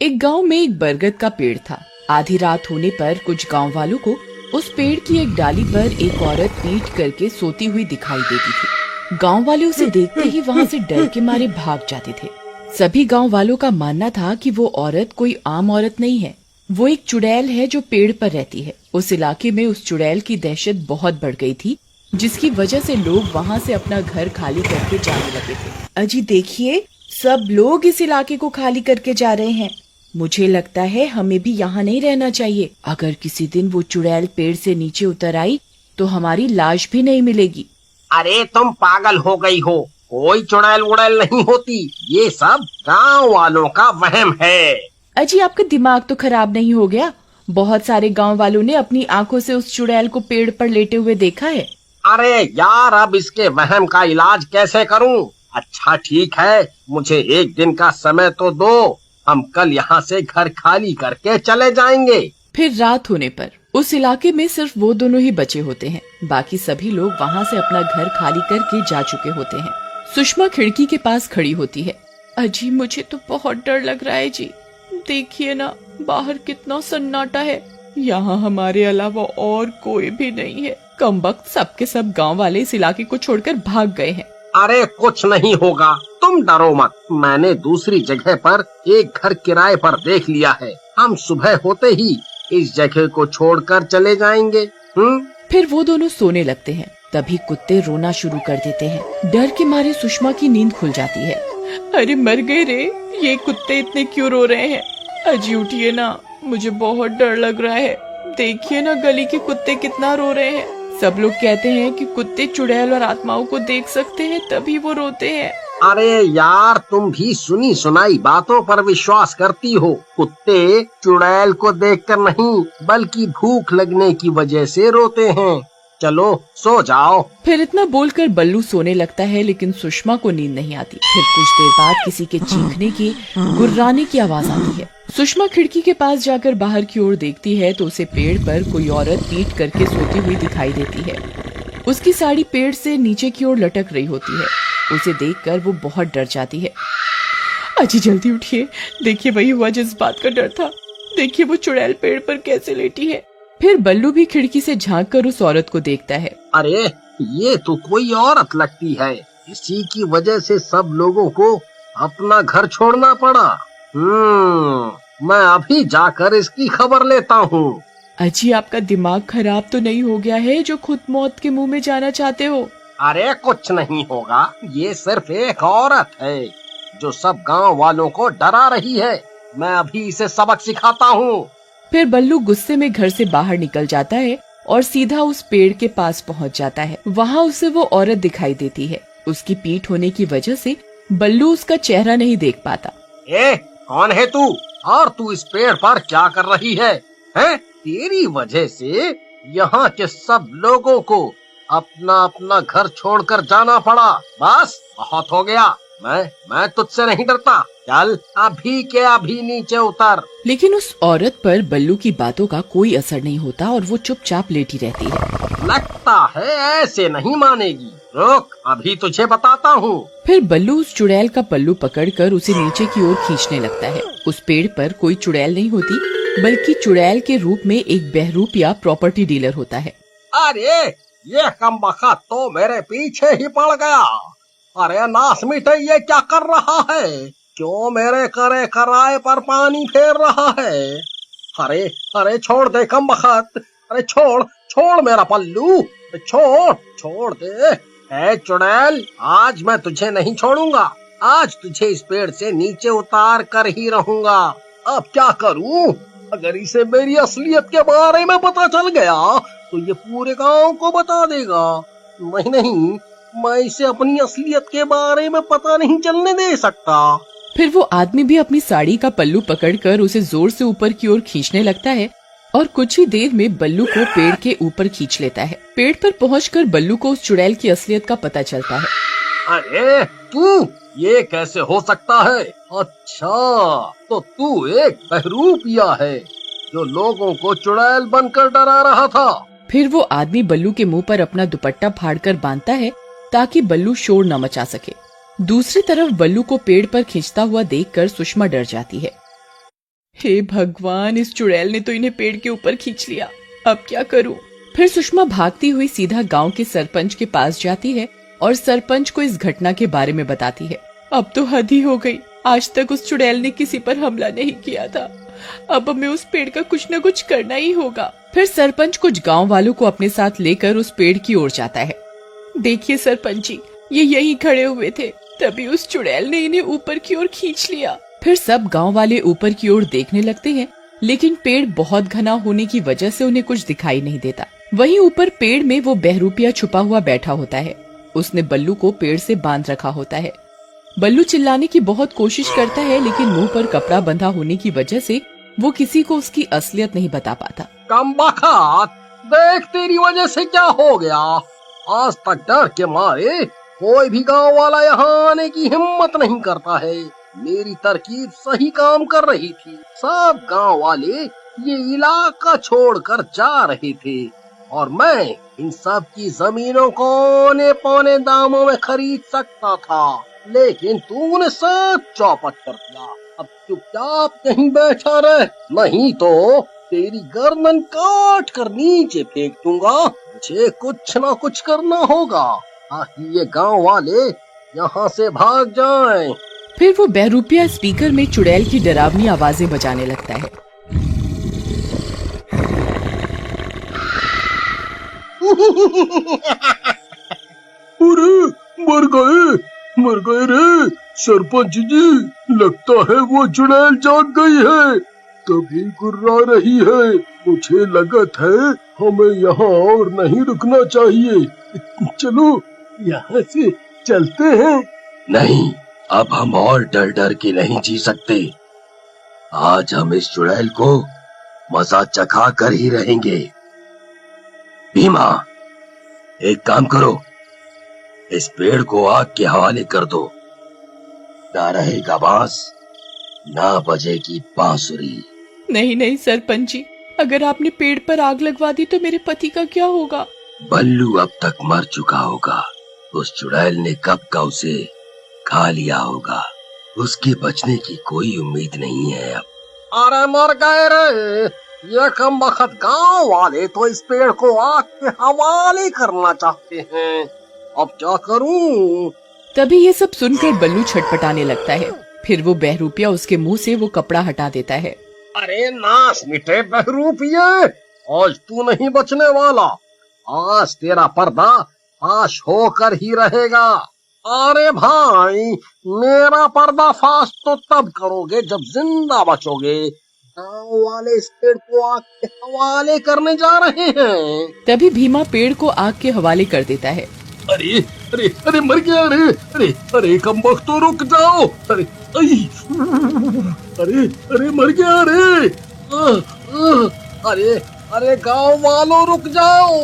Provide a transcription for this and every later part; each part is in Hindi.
एक गांव में एक बरगद का पेड़ था। आधी रात होने पर कुछ गांव वालों को उस पेड़ की एक डाली पर एक औरत पीठ करके सोती हुई दिखाई देती थी। गांव वाले उसे देखते ही वहां से डर के मारे भाग जाते थे। सभी गांव वालों का मानना था कि वो औरत कोई आम औरत नहीं है, वो एक चुड़ैल है जो पेड़ पर रहती है। उस इलाके में उस चुड़ैल की दहशत बहुत बढ़ गई थी, जिसकी वजह से लोग वहाँ से अपना घर खाली करके जाने लगे थे। अजी देखिए, सब लोग इस इलाके को खाली करके जा रहे हैं। मुझे लगता है हमें भी यहाँ नहीं रहना चाहिए। अगर किसी दिन वो चुड़ैल पेड़ से नीचे उतर आई तो हमारी लाश भी नहीं मिलेगी। अरे तुम पागल हो गई हो, कोई चुड़ैल उड़ैल नहीं होती, ये सब गांव वालों का वहम है। अजी आपका दिमाग तो खराब नहीं हो गया? बहुत सारे गांव वालों ने अपनी आंखों से उस चुड़ैल को पेड़ पर लेटे हुए देखा है। अरे यार, अब इसके वहम का इलाज कैसे करूं? अच्छा ठीक है, मुझे एक दिन का समय तो दो, हम कल यहाँ से घर खाली करके चले जाएंगे। फिर रात होने पर उस इलाके में सिर्फ वो दोनों ही बचे होते हैं। बाकी सभी लोग वहाँ से अपना घर खाली करके जा चुके होते हैं। सुषमा खिड़की के पास खड़ी होती है। अजी मुझे तो बहुत डर लग रहा है जी। देखिए ना, बाहर कितना सन्नाटा है। यहाँ हमारे अलावा और कोई भी नहीं है। कमबख्त सबके सब गांव वाले इस इलाके को छोड़कर भाग गए हैं। अरे कुछ नहीं होगा, तुम डरो मत। मैंने दूसरी जगह पर एक घर किराए पर देख लिया है। हम सुबह होते ही इस जगह को छोड़कर चले जाएंगे। फिर वो दोनों सोने लगते हैं। तभी कुत्ते रोना शुरू कर देते हैं। डर के मारे सुषमा की नींद खुल जाती है। अरे मर गए रे, ये कुत्ते इतने क्यों रो रहे हैं? अजी उठिए ना, मुझे बहुत डर लग रहा है। देखिए ना, गली के कुत्ते कितना रो रहे हैं। सब लोग कहते हैं कि कुत्ते चुड़ैल और आत्माओं को देख सकते हैं, तभी वो रोते हैं। अरे यार, तुम भी सुनी सुनाई बातों पर विश्वास करती हो। कुत्ते चुड़ैल को देखकर नहीं, बल्कि भूख लगने की वजह से रोते हैं। चलो सो जाओ। फिर इतना बोलकर बल्लू सोने लगता है, लेकिन सुषमा को नींद नहीं आती। फिर कुछ देर बाद किसी के चीखने की, गुर्राने की आवाज आती है। सुषमा खिड़की के पास जाकर बाहर की ओर देखती है तो उसे पेड़ पर कोई औरत पीठ करके सोती हुई दिखाई देती है। उसकी साड़ी पेड़ से नीचे की ओर लटक रही होती है। उसे देखकर वो बहुत डर जाती है। अजी जल्दी उठिए, देखिए वही हुआ जिस बात का डर था। देखिए वो चुड़ैल पेड़ पर कैसे लेटी है। फिर बल्लू भी खिड़की से झांककर उस औरत को देखता है। अरे ये तो कोई औरत लगती है, इसी की वजह से सब लोगों को अपना घर छोड़ना पड़ा। मैं अभी जाकर इसकी खबर लेता हूँ। अजी आपका दिमाग खराब तो नहीं हो गया है जो खुद मौत के मुंह में जाना चाहते हो? अरे कुछ नहीं होगा, ये सिर्फ एक औरत है जो सब गांव वालों को डरा रही है। मैं अभी इसे सबक सिखाता हूँ। फिर बल्लू गुस्से में घर से बाहर निकल जाता है और सीधा उस पेड़ के पास पहुँच जाता है। वहाँ उसे वो औरत दिखाई देती है। उसकी पीठ होने की वजह से बल्लू उसका चेहरा नहीं देख पाता। कौन है तू, और तू इस पेड़ पर क्या कर रही है? तेरी वजह से यहाँ के सब लोगों को अपना अपना घर छोड़कर जाना पड़ा। बस बहुत हो गया, मैं तुझसे नहीं डरता। चल अभी के अभी नीचे उतर। लेकिन उस औरत पर बल्लू की बातों का कोई असर नहीं होता और वो चुपचाप लेटी रहती है। लगता है ऐसे नहीं मानेगी, रुक अभी तुझे बताता हूँ। फिर बल्लू उस चुड़ैल का पल्लू पकड़कर उसे नीचे की ओर खींचने लगता है। उस पेड़ पर कोई चुड़ैल नहीं होती, बल्कि चुड़ैल के रूप में एक बहरूप या प्रॉपर्टी डीलर होता है। अरे ये कमबख्त तो मेरे पीछे ही पड़ गया। अरे नास मिटे, ये क्या कर रहा है? क्यों मेरे करे कराए पर पानी फेर रहा है? अरे छोड़ दे कमबख्त, अरे छोड़ मेरा पल्लू, छोड़ दे। ए चुड़ैल, आज मैं तुझे नहीं छोड़ूंगा। आज तुझे इस पेड़ से नीचे उतार कर ही रहूंगा। अब क्या करूं? अगर इसे मेरी असलियत के बारे में पता चल गया तो ये पूरे गांव को बता देगा। नहीं, मैं इसे अपनी असलियत के बारे में पता नहीं चलने दे सकता। फिर वो आदमी भी अपनी साड़ी का पल्लू पकड़कर उसे जोर से ऊपर की ओर खींचने लगता है और कुछ ही देर में बल्लू को पेड़ के ऊपर खींच लेता है। पेड़ पर पहुंचकर बल्लू को उस चुड़ैल की असलियत का पता चलता है। अरे तू, ये कैसे हो सकता है? अच्छा, तो तू एक बहरूपिया है जो लोगों को चुड़ैल बनकर डरा रहा था। फिर वो आदमी बल्लू के मुंह पर अपना दुपट्टा फाड़कर बांधता है ताकि बल्लू शोर न मचा सके। दूसरी तरफ बल्लू को पेड़ पर खींचता हुआ देखकर सुषमा डर जाती है। हे भगवान, इस चुड़ैल ने तो इन्हें पेड़ के ऊपर खींच लिया, अब क्या करूं? फिर सुषमा भागती हुई सीधा गांव के सरपंच के पास जाती है और सरपंच को इस घटना के बारे में बताती है। अब तो हद ही हो गई, आज तक उस चुड़ैल ने किसी पर हमला नहीं किया था, अब हमें उस पेड़ का कुछ न कुछ करना ही होगा। फिर सरपंच कुछ गांव वालों को अपने साथ लेकर उस पेड़ की ओर जाता है। देखिए सरपंच जी, ये यहीं खड़े हुए थे, तभी उस चुड़ैल ने इन्हें ऊपर की ओर खींच लिया। फिर सब गांव वाले ऊपर की ओर देखने लगते हैं, लेकिन पेड़ बहुत घना होने की वजह से उन्हें कुछ दिखाई नहीं देता। वहीं ऊपर पेड़ में वो बहरूपिया छुपा हुआ बैठा होता है। उसने बल्लू को पेड़ से बांध रखा होता है। बल्लू चिल्लाने की बहुत कोशिश करता है, लेकिन मुंह पर कपड़ा बंधा होने की वजह से वो किसी को उसकी असलियत नहीं बता पाता। कमबख्त, देख तेरी वजह से क्या हो गया। आज तक डर के मारे कोई भी गांव वाला यहाँ आने की हिम्मत नहीं करता है। मेरी तरकीब सही काम कर रही थी, सब गांव वाले ये इलाका छोड़कर जा रहे थे और मैं इन सब की जमीनों को औने पौने दामों में खरीद सकता था, लेकिन तूने सब चौपट कर दिया। अब चुपचाप कहीं बैठा रह, नहीं तो तेरी गर्दन काट कर नीचे फेंक दूंगा। मुझे कुछ न कुछ करना होगा ताकि ये गांव वाले यहाँ से भाग जाएं। फिर वो बहरूपिया स्पीकर में चुड़ैल की डरावनी आवाजें बजाने लगता है। अरे मर गए रे सरपंच जी, लगता है वो चुड़ैल जाग गई है, तभी गुर्रा रही है। मुझे लगत है हमें यहाँ और नहीं रुकना चाहिए, चलो यहाँ से चलते हैं। नहीं, अब हम और डर डर के नहीं जी सकते। आज हम इस चुड़ैल को मजा चखा कर ही रहेंगे। भीमा, एक काम करो, इस पेड़ को आग के हवाले कर दो। ना रहेगा बांस, ना बजेगी बांसुरी। नहीं नहीं सरपंच जी, अगर आपने पेड़ पर आग लगवा दी तो मेरे पति का क्या होगा? बल्लू अब तक मर चुका होगा, उस चुड़ैल ने कब का उसे खा लिया होगा, उसके बचने की कोई उम्मीद नहीं है अब। अरे मर गए रे, ये कमबख्त गांव वाले तो इस पेड़ को आग के हवाले करना चाहते हैं, अब क्या करूं? तभी ये सब सुनकर बल्लू छटपटाने लगता है। फिर वो बहरूपिया उसके मुंह से वो कपड़ा हटा देता है। अरे नास मिटे बहरूपिये, आज तू नहीं बचने वाला, आज तेरा पर्दा फाश होकर ही रहेगा। अरे भाई, मेरा पर्दा फाश तो तब करोगे जब जिंदा बचोगे। गांव वाले इस पेड़ को आग के हवाले करने जा रहे हैं। तभी भीमा पेड़ को आग के हवाले कर देता है। अरे अरे अरे मर गया रे, अरे अरे कमबख्त तो रुक जाओ, अरे अरे अरे मर गया रे। अरे अरे गांव वालों रुक जाओ,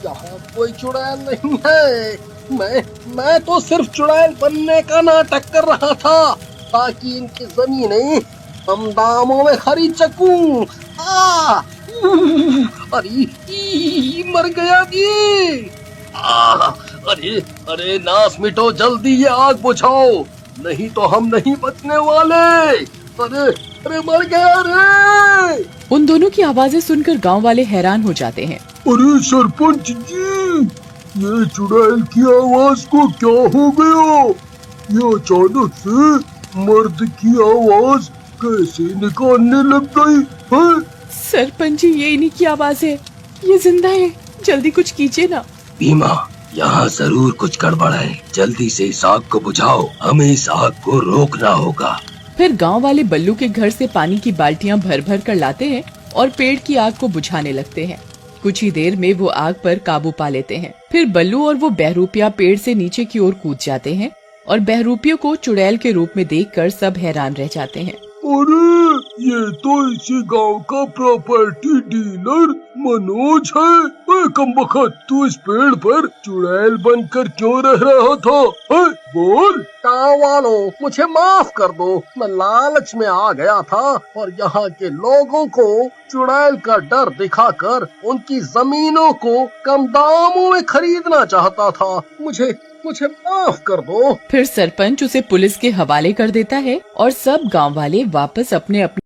यहाँ कोई चुड़ैल नहीं है। मैं तो सिर्फ चुड़ैल बनने का नाटक कर रहा था ताकि इनकी जमीनें कम दामों में खरीद सकूं। अरे मर गया ये। अरे अरे नास मिटो, जल्दी ये आग बुझाओ, नहीं तो हम नहीं बचने वाले। अरे अरे मर गया रे। उन दोनों की आवाजें सुनकर गांव वाले हैरान हो जाते हैं। अरे सरपंच जी, ये चुड़ैल की आवाज को क्या हो गया? ये अचानक से मर्द की आवाज कैसे निकालने लग गई है? सरपंच जी, ये इन्हीं की आवाज है, ये जिंदा है, जल्दी कुछ कीजिए ना। भीमा, यहाँ जरूर कुछ गड़बड़ है, जल्दी से इस आग को बुझाओ, हमें इस आग को रोकना होगा। फिर गांव वाले बल्लू के घर से पानी की बाल्टियां भर भर कर लाते हैं और पेड़ की आग को बुझाने लगते हैं। कुछ ही देर में वो आग पर काबू पा लेते हैं। फिर बल्लू और वो बहरूपिया पेड़ से नीचे की ओर कूद जाते हैं और बहरूपियों को चुड़ैल के रूप में देखकर सब हैरान रह जाते हैं। अरे ये तो इसी गांव का प्रॉपर्टी डीलर मनोज है। ओए कमबख्त, तू इस पेड़ पर चुड़ैल बनकर क्यों रह रहा था? बोल। गाँव वालों, मुझे माफ कर दो, मैं लालच में आ गया था और यहाँ के लोगों को चुड़ैल का डर दिखाकर उनकी जमीनों को कम दामों में खरीदना चाहता था। मुझे माफ कर दो। फिर सरपंच उसे पुलिस के हवाले कर देता है और सब गांव वाले वापस अपने अपने